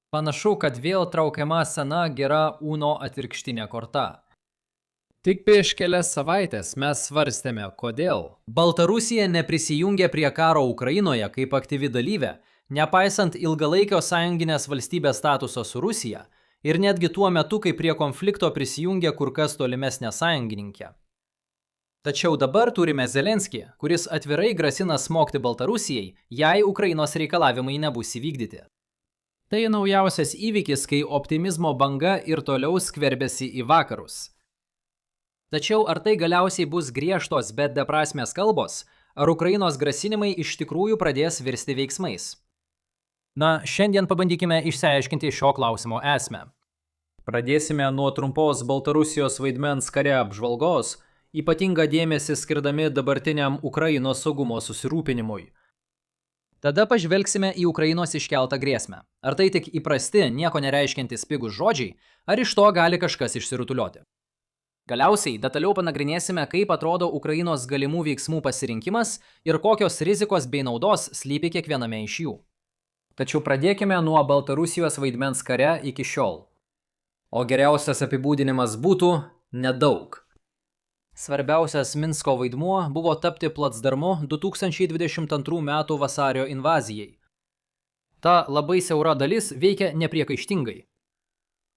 Panašu, kad vėl traukiama sena gera Uno atvirkštinė korta. Tik prieš kelias savaitės mes svarstėme, kodėl. Baltarusija neprisijungė prie karo Ukrainoje kaip aktyvi dalyvė, nepaisant ilgalaikio sąjunginės valstybės statuso su Rusija ir netgi tuo metu, kai prie konflikto prisijungė kur kas tolimesnė sąjungininkė. Tačiau dabar turime Zelenskį, kuris atvirai grasina smogti Baltarusijai, jei Ukrainos reikalavimai nebus įvykdyti. Tai naujausias įvykis, kai optimizmo banga ir toliau skverbėsi į vakarus. Tačiau ar tai galiausiai bus griežtos, bet beprasmės kalbos, ar Ukrainos grasinimai iš tikrųjų pradės virsti veiksmais? Na, šiandien pabandykime išsiaiškinti šio klausimo esmę. Pradėsime nuo trumpos Baltarusijos vaidmens kare apžvalgos, ypatingą dėmesį skirdami dabartiniam Ukrainos saugumo susirūpinimui. Tada pažvelgsime į Ukrainos iškeltą grėsmę. Ar tai tik įprasti, nieko nereiškiantys pigūs žodžiai, ar iš to gali kažkas išsirutulioti. Galiausiai detaliau panagrinėsime, kaip atrodo Ukrainos galimų veiksmų pasirinkimas ir kokios rizikos bei naudos slypi kiekviename iš jų. Tačiau pradėkime nuo Baltarusijos vaidmens kare iki šiol. O geriausias apibūdinimas būtų nedaug. Svarbiausias Minsko vaidmuo buvo tapti placdarmu 2022 m. vasario invazijai. Ta labai siaura dalis veikia nepriekaištingai.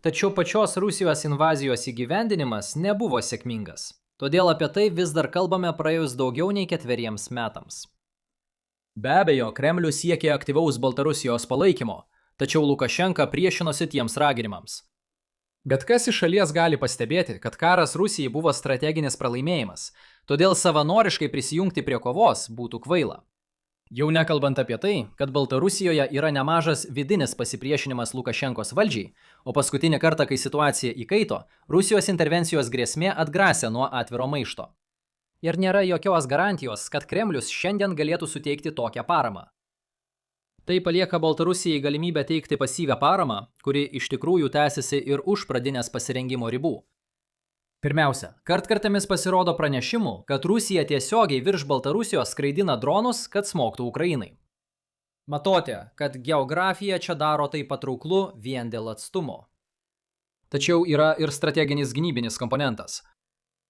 Tačiau pačios Rusijos invazijos įgyvendinimas nebuvo sėkmingas. Todėl apie tai vis dar kalbame praėjus daugiau nei 4 metams. Be abejo, Kremlius siekė aktyvaus Baltarusijos palaikymo, tačiau Lukašenka priešinosi tiems raginimams. Bet kas iš šalies gali pastebėti, kad karas Rusijai buvo strateginis pralaimėjimas, todėl savanoriškai prisijungti prie kovos būtų kvaila. Jau nekalbant apie tai, kad Baltarusijoje yra nemažas vidinis pasipriešinimas Lukašenkos valdžiai, o paskutinį kartą, kai situacija įkaito, Rusijos intervencijos grėsmė atgrasė nuo atviro maišto. Ir nėra jokios garantijos, kad Kremlius šiandien galėtų suteikti tokią paramą. Tai palieka Baltarusijai galimybę teikti pasyvią paramą, kuri iš tikrųjų tęsiasi ir už pradinės pasirengimo ribų. Pirmiausia, kartkartėmis pasirodo pranešimų, kad Rusija tiesiogiai virš Baltarusijos skraidina dronus, kad smogtų Ukrainai. Matote, kad geografija čia daro tai patrauklu vien dėl atstumo. Tačiau yra ir strateginis gynybinis komponentas.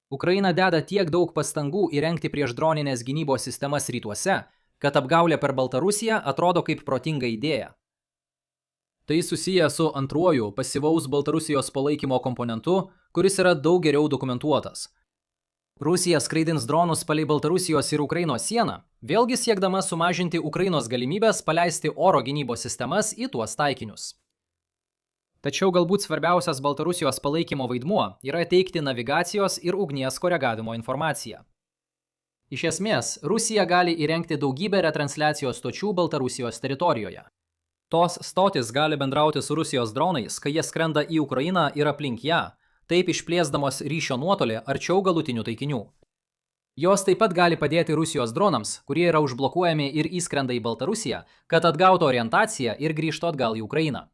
Ukraina deda tiek daug pastangų įrengti priešdroninės gynybos sistemas rytuose, kad apgaulė per Baltarusiją atrodo kaip protinga idėja. Tai susiję su antruoju pasyvaus Baltarusijos palaikymo komponentu, kuris yra daug geriau dokumentuotas. Rusija skraidins dronus palei Baltarusijos ir Ukrainos sieną, vėlgi siekdama sumažinti Ukrainos galimybės paleisti oro gynybos sistemas į tuos taikinius. Tačiau galbūt svarbiausias Baltarusijos palaikymo vaidmuo yra teikti navigacijos ir ugnies koregavimo informaciją. Iš esmės, Rusija gali įrengti daugybę retransliacijos stočių Baltarusijos teritorijoje. Tos stotis gali bendrauti su Rusijos dronais, kai jie skrenda į Ukrainą ir aplink ją, taip išplėsdamos ryšio nuotolį arčiau galutinių taikinių. Jos taip pat gali padėti Rusijos dronams, kurie yra užblokuojami ir įskrenda į Baltarusiją, kad atgautų orientaciją ir grįžtų atgal į Ukrainą.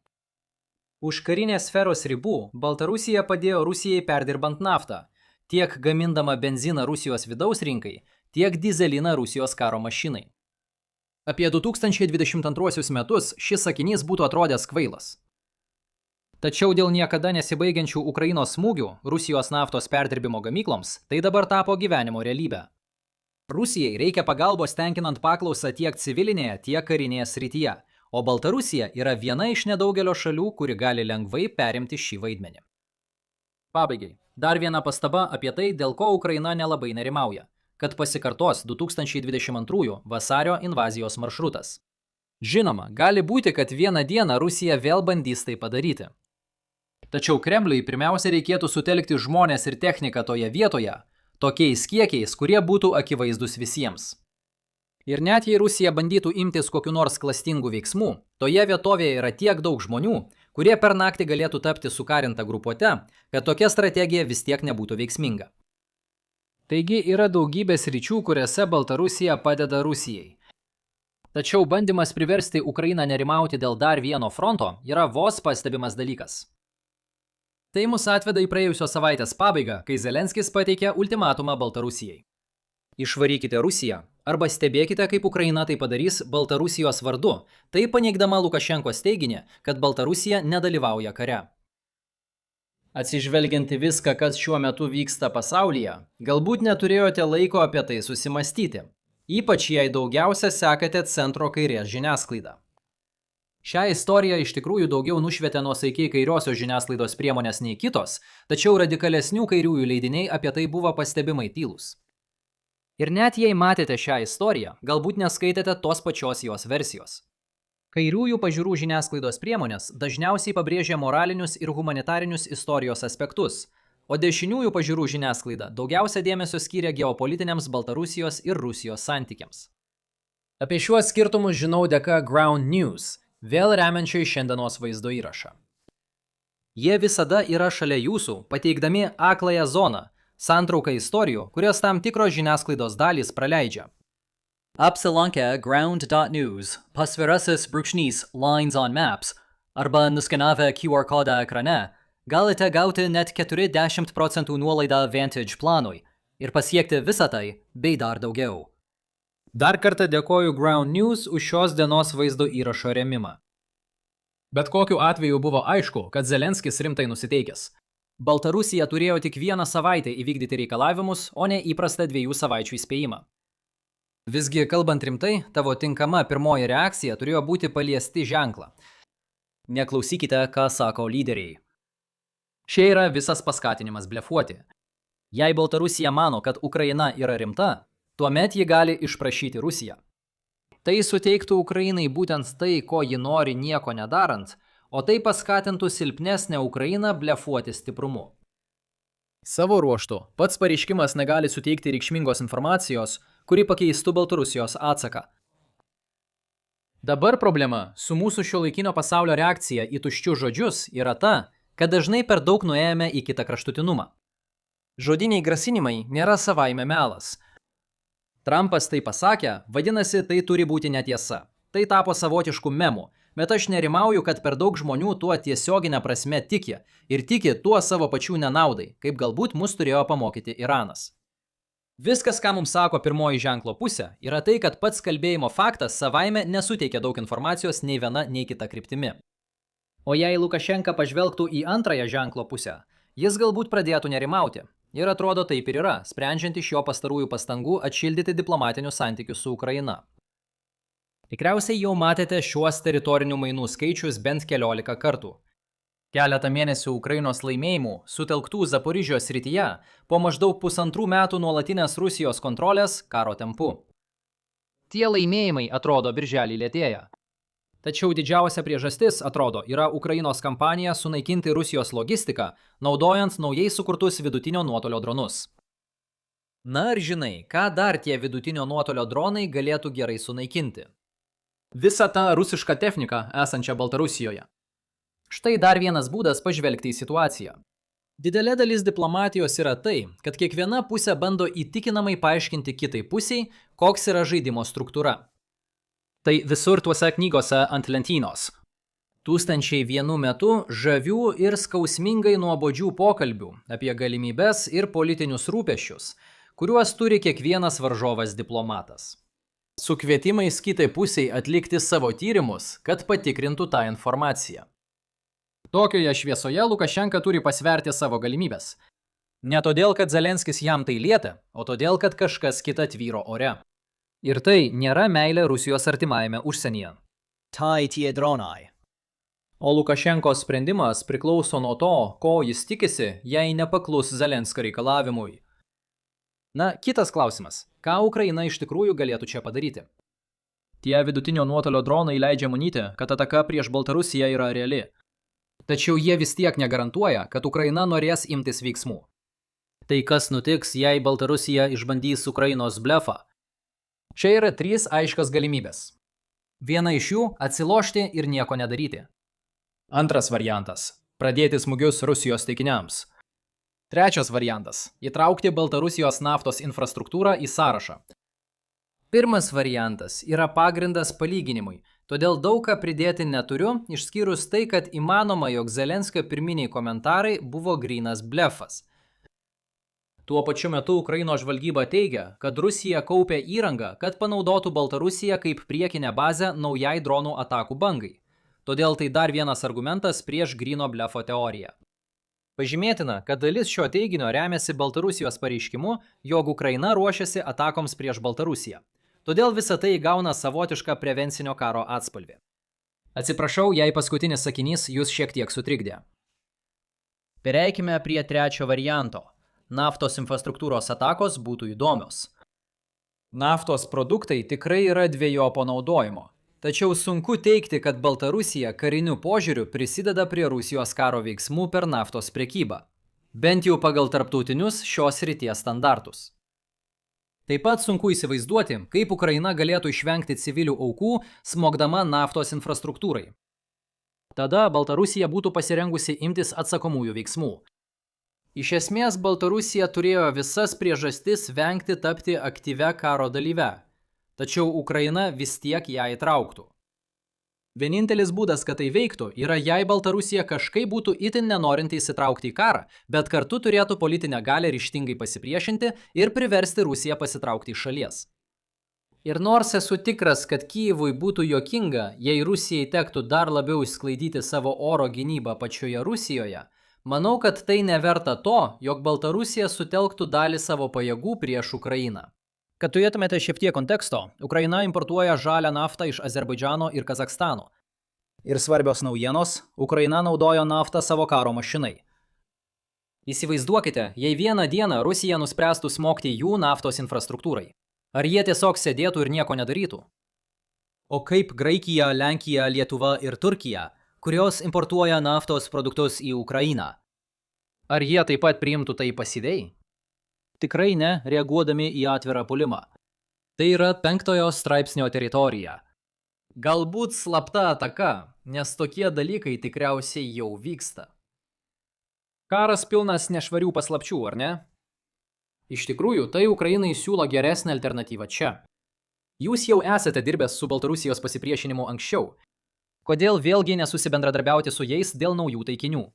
Už karinės sferos ribų Baltarusija padėjo Rusijai perdirbant naftą, tiek gamindama benziną Rusijos vidaus rinkai, tiek dyzeliną Rusijos karo mašinai. Apie 2022 metus šis sakinys būtų atrodęs kvailas. Tačiau dėl niekada nesibaigiančių Ukrainos smūgių Rusijos naftos perdirbimo gamykloms tai dabar tapo gyvenimo realybė. Rusijai reikia pagalbos tenkinant paklausą tiek civilinėje, tiek karinėje srityje, o Baltarusija yra viena iš nedaugelio šalių, kuri gali lengvai perimti šį vaidmenį. Pabaigai, dar viena pastaba apie tai, dėl ko Ukraina nelabai nerimauja, kad pasikartos 2022 vasario invazijos maršrutas. Žinoma, gali būti, kad vieną dieną Rusija vėl bandys tai padaryti. Tačiau Kremliui pirmiausia reikėtų sutelkti žmonės ir techniką toje vietoje, tokiais kiekiais, kurie būtų akivaizdus visiems. Ir net jei Rusija bandytų imtis kokiu nors klastingų veiksmų, toje vietovėje yra tiek daug žmonių, kurie per naktį galėtų tapti sukarinta grupuote, kad tokia strategija vis tiek nebūtų veiksminga. Taigi yra daugybė sričių, kuriuose Baltarusija padeda Rusijai. Tačiau bandymas priversti Ukrainą nerimauti dėl dar vieno fronto yra vos pastebimas dalykas. Tai mus atveda į praėjusios savaitės pabaigą, kai Zelenskis pateikė ultimatumą Baltarusijai. Išvarykite Rusiją, Arba stebėkite, kaip Ukraina tai padarys Baltarusijos vardu, tai paneigdama Lukašenkos teiginį, kad Baltarusija nedalyvauja kare. Atsižvelgiant į viską, kas šiuo metu vyksta pasaulyje, galbūt neturėjote laiko apie tai susimastyti, ypač jei daugiausia sekate centro kairės žiniasklaidą. Šią istoriją iš tikrųjų daugiau nušvietė nuosaikiai kairiosios žiniasklaidos priemonės nei kitos, tačiau radikalesnių kairiųjų leidiniai apie tai buvo pastebimai tylūs. Ir net jei matėte šią istoriją, galbūt neskaitėte tos pačios jos versijos. Kairiųjų pažiūrų žiniasklaidos priemonės dažniausiai pabrėžia moralinius ir humanitarinius istorijos aspektus, o dešiniųjų pažiūrų žiniasklaida daugiausia dėmesio skyrė geopolitiniams Baltarusijos ir Rusijos santykiams. Apie šiuos skirtumus žinau dėka Ground News, vėl remiančiai šiandienos vaizdo įrašą. Jie visada yra šalia jūsų, pateikdami akląją zoną, santrauką istorijų, kurias tam tikros žiniasklaidos dalys praleidžia. Apsilankę ground.news, pasvirasis brūkšnys Lines on Maps arba nuskenavę QR kodą ekrane, galite gauti net 40% nuolaidą Vantage planui ir pasiekti visą tai bei dar daugiau. Dar kartą dėkoju Ground News už šios dienos vaizdo įrašo rėmimą. Bet kokiu atveju buvo aišku, kad Zelenskis rimtai nusiteikęs. Baltarusija turėjo tik 1 savaitę įvykdyti reikalavimus, o ne įprastą 2 savaičių įspėjimą. Visgi, kalbant rimtai, tavo tinkama pirmoji reakcija turėjo būti paliesti ženklą. Neklausykite, ką sako lyderiai. Šia yra visas paskatinimas blefuoti. Jei Baltarusija mano, kad Ukraina yra rimta, tuomet ji gali išprašyti Rusiją. Tai suteiktų Ukrainai būtent tai, ko ji nori nieko nedarant, o tai paskatintų silpnesnę Ukrainą blefuoti stiprumu. Savo ruožtu, pats pareiškimas negali suteikti reikšmingos informacijos, kuri pakeistų Baltarusijos atsaką. Dabar problema su mūsų šiuolaikinio pasaulio reakcija į tuščius žodžius yra ta, kad dažnai per daug nuėjome į kitą kraštutinumą. Žodiniai grasinimai nėra savaime melas. Trumpas tai pasakė, vadinasi, tai turi būti netiesa. Tai tapo savotišku memu, bet aš nerimauju, kad per daug žmonių tuo tiesioginę prasme tiki ir tiki tuo savo pačių nenaudai, kaip galbūt mus turėjo pamokyti Iranas. Viskas, ką mums sako pirmoji ženklo pusė, yra tai, kad pats kalbėjimo faktas savaime nesuteikia daug informacijos nei viena, nei kita kryptimi. O jei Lukašenka pažvelgtų į antrąją ženklo pusę, jis galbūt pradėtų nerimauti. Ir atrodo taip ir yra, sprendžiant iš jo pastarųjų pastangų atšildyti diplomatinius santykius su Ukraina. Tikriausiai jau matėte šiuos teritorinių mainų skaičius bent 14 kartų. Keletą mėnesių Ukrainos laimėjimų, sutelktų Zaporižijos srityje, po maždaug 1,5 metų nuolatinės Rusijos kontrolės karo tempu. Tie laimėjimai, atrodo, birželį lėtėja. Tačiau didžiausia priežastis, atrodo, yra Ukrainos kampanija sunaikinti Rusijos logistiką, naudojant naujai sukurtus vidutinio nuotolio dronus. Na ar žinai, ką dar tie vidutinio nuotolio dronai galėtų gerai sunaikinti? Visą tą rusišką techniką esančią Baltarusijoje. Štai dar vienas būdas pažvelgti į situaciją. Didelė dalis diplomatijos yra tai, kad kiekviena pusė bando įtikinamai paaiškinti kitai pusiai, koks yra žaidimo struktūra. Tai visur tuose knygose ant lentynos. 1001 metu žavių ir skausmingai nuobodžių pokalbių apie galimybes ir politinius rūpesčius, kuriuos turi kiekvienas varžovas diplomatas. Su kvietimais kitai pusiai atlikti savo tyrimus, kad patikrintų tą informaciją. Tokioje šviesoje Lukašenka turi pasverti savo galimybes. Ne todėl, kad Zelenskis jam tai lietė, o todėl, kad kažkas kita tvyro ore. Ir tai nėra meilė Rusijos artimajame užsienyje. Tai tie dronai. O Lukašenkos sprendimas priklauso nuo to, ko jis tikisi, jei nepaklus Zelenskio reikalavimui. Na, kitas klausimas. Ką Ukraina iš tikrųjų galėtų čia padaryti? Tie vidutinio nuotolio dronai leidžia manyti, kad ataka prieš Baltarusiją yra reali. Tačiau jie vis tiek negarantuoja, kad Ukraina norės imtis veiksmų. Tai kas nutiks, jei Baltarusija išbandys Ukrainos blefą? Čia yra 3 aiškios galimybės. Viena iš jų – atsilošti ir nieko nedaryti. Antras variantas – pradėti smūgius Rusijos taikiniams. Trečias variantas – įtraukti Baltarusijos naftos infrastruktūrą į sąrašą. Pirmas variantas yra pagrindas palyginimui, todėl daug ką pridėti neturiu, išskyrus tai, kad įmanoma, jog Zelenskio pirminiai komentarai buvo grynas blefas. Tuo pačiu metu Ukrainos žvalgyba teigia, kad Rusija kaupia įrangą, kad panaudotų Baltarusiją kaip priekinę bazę naujai dronų atakų bangai. Todėl tai dar vienas argumentas prieš gryno blefo teoriją. Pažymėtina, kad dalis šio teiginio remiasi Baltarusijos pareiškimu, jog Ukraina ruošiasi atakoms prieš Baltarusiją. Todėl visa tai gauna savotišką prevencinio karo atspalvį. Atsiprašau, jei paskutinis sakinys jūs šiek tiek sutrikdė. Pereikime prie trečio varianto. Naftos infrastruktūros atakos būtų įdomios. Naftos produktai tikrai yra dvejopo naudojimo. Tačiau sunku teigti, kad Baltarusija kariniu požiūriu prisideda prie Rusijos karo veiksmų per naftos prekybą. Bent jau pagal tarptautinius šios srities standartus. Taip pat sunku įsivaizduoti, kaip Ukraina galėtų išvengti civilių aukų, smogdama naftos infrastruktūrai. Tada Baltarusija būtų pasirengusi imtis atsakomųjų veiksmų. Iš esmės, Baltarusija turėjo visas priežastis vengti tapti aktyvia karo dalyve. Tačiau Ukraina vis tiek ją įtrauktų. Vienintelis būdas, kad tai veiktų, yra jei Baltarusija kažkaip būtų itin nenorinti įsitraukti į karą, bet kartu turėtų politinę galią ryžtingai pasipriešinti ir priversti Rusiją pasitraukti iš šalies. Ir nors esu tikras, kad Kyjivui būtų juokinga, jei Rusijai tektų dar labiau išsklaidyti savo oro gynybą pačioje Rusijoje, manau, kad tai neverta to, jog Baltarusija sutelktų dalį savo pajėgų prieš Ukrainą. Kad turėtumėte šiek tiek konteksto, Ukraina importuoja žalią naftą iš Azerbaidžano ir Kazachstano. Ir svarbios naujienos, Ukraina naudojo naftą savo karo mašinai. Įsivaizduokite, jei vieną dieną Rusija nuspręstų smogti jų naftos infrastruktūrai. Ar jie tiesiog sėdėtų ir nieko nedarytų? O kaip Graikija, Lenkija, Lietuva ir Turkija, kurios importuoja naftos produktus į Ukrainą? Ar jie taip pat priimtų tai pasyviai? Tikrai ne, reaguodami į atvirą puolimą. Tai yra 5 straipsnio teritorija. Galbūt slapta ataka, nes tokie dalykai tikriausiai jau vyksta. Karas pilnas nešvarių paslapčių, ar ne? Iš tikrųjų, tai Ukrainai siūlo geresnę alternatyvą čia. Jūs jau esate dirbęs su Baltarusijos pasipriešinimu anksčiau. Kodėl vėlgi nesusibendradarbiauti su jais dėl naujų taikinių?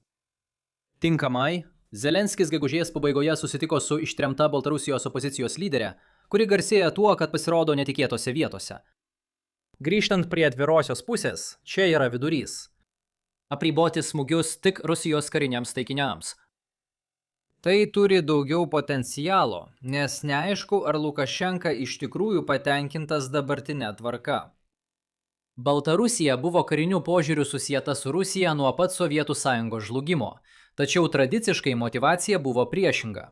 Tinkamai, Zelenskis gegužės pabaigoje susitiko su ištremta Baltarusijos opozicijos lyderė, kuri garsėja tuo, kad pasirodo netikėtose vietose. Grįžtant prie atvirosios pusės, čia yra vidurys. Apriboti smūgius tik Rusijos kariniams taikiniams. Tai turi daugiau potencialo, nes neaišku, ar Lukašenka iš tikrųjų patenkintas dabartinė tvarka. Baltarusija buvo kariniu požiūriu susieta su Rusija nuo pat Sovietų Sąjungos žlugimo. Tačiau tradiciškai motyvacija buvo priešinga.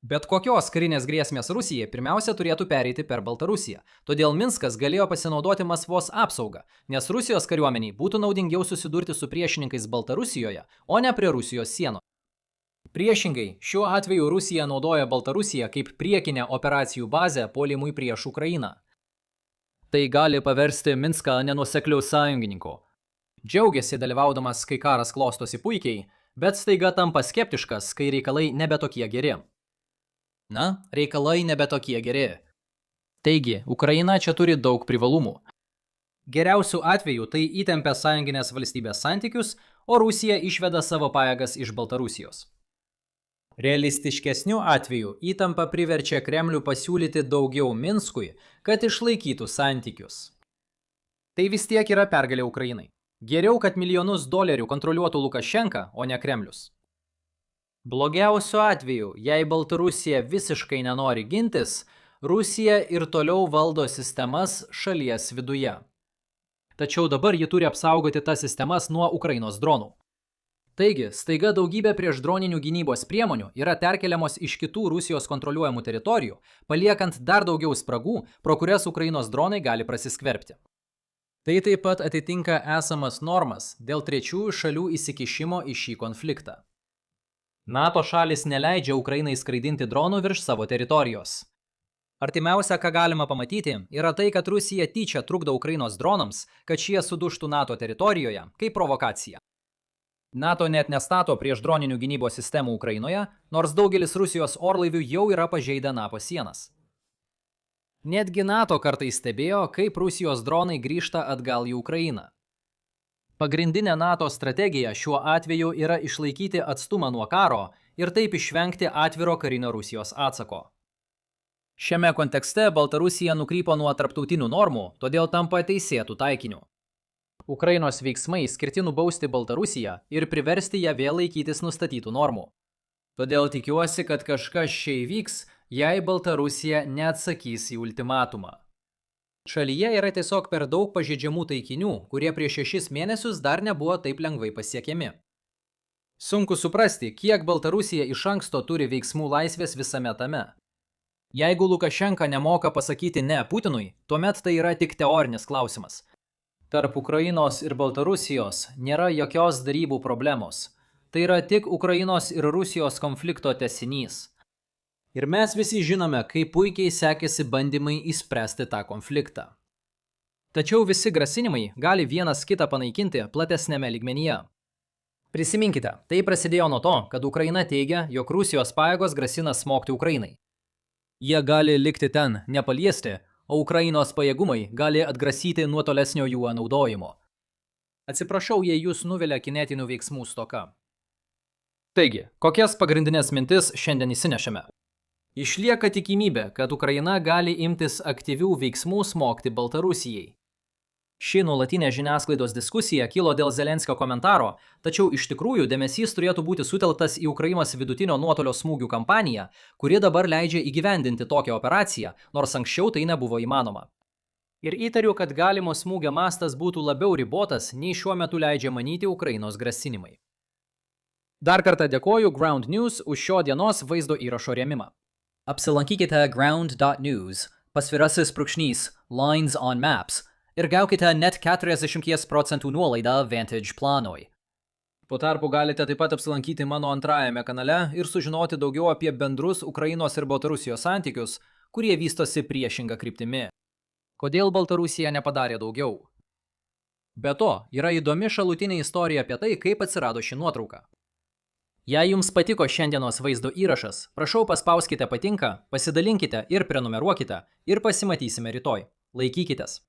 Bet kokios karinės grėsmės Rusijai pirmiausia turėtų pereiti per Baltarusiją, todėl Minskas galėjo pasinaudoti Maskvos apsaugą, nes Rusijos kariuomeniai būtų naudingiau susidurti su priešininkais Baltarusijoje, o ne prie Rusijos sienų. Priešingai, šiuo atveju Rusija naudoja Baltarusiją kaip priekinę operacijų bazę puolimui prieš Ukrainą. Tai gali paversti Minską nenuosekliu sąjungininku. Džiaugiasi dalyvaudamas, kai karas klostosi puikiai, bet staiga tampa skeptiškas, kai reikalai nebe tokie geri. Na, reikalai nebe tokie geri. Taigi, Ukraina čia turi daug privalumų. Geriausiu atveju tai įtempia sąjunginės valstybės santykius, o Rusija išveda savo pajėgas iš Baltarusijos. Realistiškesniu atveju įtampa priverčia Kremlių pasiūlyti daugiau Minskui, kad išlaikytų santykius. Tai vis tiek yra pergalė Ukrainai. Geriau, kad milijonus dolerių kontroliuotų Lukašenka, o ne Kremlius. Blogiausiu atveju, jei Baltarusija visiškai nenori gintis, Rusija ir toliau valdo sistemas šalies viduje. Tačiau dabar ji turi apsaugoti tas sistemas nuo Ukrainos dronų. Taigi, staiga daugybė priešdroninių gynybos priemonių yra perkeliamos iš kitų Rusijos kontroliuojamų teritorijų, paliekant dar daugiau spragų, pro kurias Ukrainos dronai gali prasiskverbti. Tai taip pat atitinka esamas normas dėl trečiųjų šalių įsikišimo į šį konfliktą. NATO šalis neleidžia Ukrainai skraidinti dronų virš savo teritorijos. Artimiausia, ką galima pamatyti, yra tai, kad Rusija tyčia trukdo Ukrainos dronams, kad šie sudužtų NATO teritorijoje kaip provokacija. NATO net nestato priešdroninių gynybos sistemų Ukrainoje, nors daugelis Rusijos orlaivių jau yra pažeidę NATO sienas. Netgi NATO kartais stebėjo, kaip Rusijos dronai grįžta atgal į Ukrainą. Pagrindinė NATO strategija šiuo atveju yra išlaikyti atstumą nuo karo ir taip išvengti atviro karinio Rusijos atsako. Šiame kontekste Baltarusija nukrypo nuo tarptautinių normų, todėl tampa teisėtų taikiniu. Ukrainos veiksmai skirti nubausti Baltarusiją ir priversti ją vėl laikytis nustatytų normų. Todėl tikiuosi, kad kažkas čia įvyks, jei Baltarusija neatsakys į ultimatumą. Šalyje yra tiesiog per daug pažeidžiamų taikinių, kurie prieš 6 mėnesius dar nebuvo taip lengvai pasiekiami. Sunku suprasti, kiek Baltarusija iš anksto turi veiksmų laisvės visame tame. Jeigu Lukašenka nemoka pasakyti ne Putinui, tuomet tai yra tik teorinis klausimas. Tarp Ukrainos ir Baltarusijos nėra jokios darybų problemos. Tai yra tik Ukrainos ir Rusijos konflikto tęsinys. Ir mes visi žinome, kaip puikiai sekėsi bandymai įspręsti tą konfliktą. Tačiau visi grasinimai gali vienas kitą panaikinti platesnėme lygmenyje. Prisiminkite, tai prasidėjo nuo to, kad Ukraina teigia, jog Rusijos pajėgos grasina smogti Ukrainai. Jie gali likti ten, nepaliesti, o Ukrainos pajėgumai gali atgrasyti nuo tolesnio jų naudojimo. Atsiprašau, jei jūs nuvilia kinetinių veiksmų stoka. Taigi, kokias pagrindinės mintis šiandien įsinešame? Išlieka tikimybė, kad Ukraina gali imtis aktyvių veiksmų smogti Baltarusijai. Ši nuolatinė žiniasklaidos diskusija kilo dėl Zelenskio komentaro, tačiau iš tikrųjų dėmesys turėtų būti sutelktas į Ukrainos vidutinio nuotolio smūgių kampaniją, kuri dabar leidžia įgyvendinti tokią operaciją, nors anksčiau tai nebuvo įmanoma. Ir įtariu, kad galimo smūgio mastas būtų labiau ribotas, nei šiuo metu leidžia manyti Ukrainos grasinimai. Dar kartą dėkoju Ground News už šio dienos vaizdo įrašo rėmimą. Apsilankykite ground.news, _lines on maps, ir gaukite net 40% nuolaidą Vantage planui. Po tarpu galite taip pat apsilankyti mano antrajame kanale ir sužinoti daugiau apie bendrus Ukrainos ir Baltarusijos santykius, kurie vystosi priešinga kryptimi. Kodėl Baltarusija nepadarė daugiau? Be to, yra įdomi šalutinė istorija apie tai, kaip atsirado ši nuotrauka. Jei jums patiko šiandienos vaizdo įrašas, prašau paspauskite patinka, pasidalinkite ir prenumeruokite ir pasimatysime rytoj. Laikykitės.